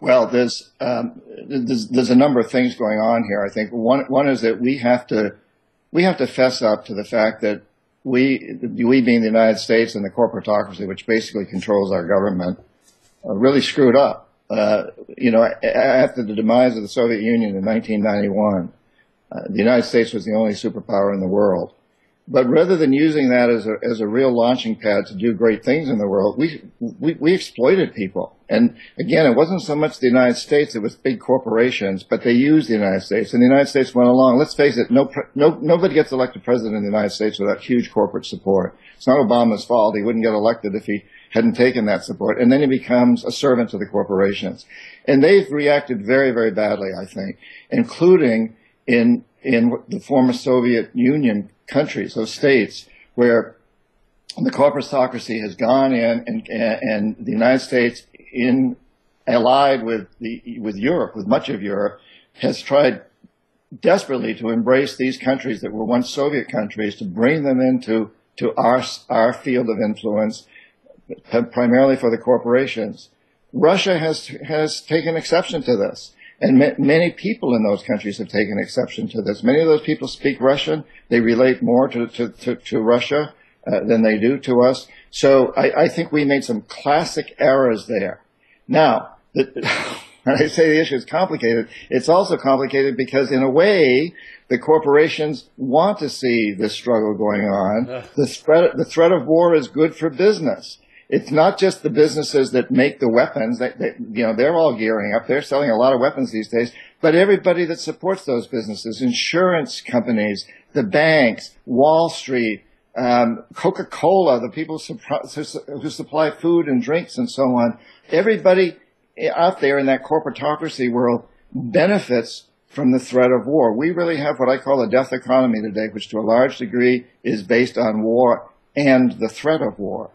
Well, there's a number of things going on here. I think one is that we have to fess up to the fact that we being the United States and the corporatocracy, which basically controls our government, really screwed up. After the demise of the Soviet Union in 1991, the United States was the only superpower in the world. But rather than using that as a real launching pad to do great things in the world, we exploited people. And again, it wasn't so much the United States, it was big corporations, but they used the United States. And the United States went along. Let's face it, nobody gets elected president in the United States without huge corporate support. It's not Obama's fault. He wouldn't get elected if he hadn't taken that support. And then he becomes a servant to the corporations. And they've reacted very, very badly, I think, including in the former Soviet Union countries, those states, where the corporatocracy has gone in and the United States, allied with Europe, with much of Europe, has tried desperately to embrace these countries that were once Soviet countries, to bring them into our field of influence, primarily for the corporations. Russia has taken exception to this. And many people in those countries have taken exception to this. Many of those people speak Russian. They relate more to Russia than they do to us. So I think we made some classic errors there. Now, when I say the issue is complicated, it's also complicated because, in a way, the corporations want to see this struggle going on. The threat of war is good for business. It's not just the businesses that make the weapons. They're all gearing up. They're selling a lot of weapons these days. But everybody that supports those businesses, insurance companies, the banks, Wall Street, Coca-Cola, the people who supply food and drinks and so on, everybody out there in that corporatocracy world benefits from the threat of war. We really have what I call a death economy today, which to a large degree is based on war and the threat of war.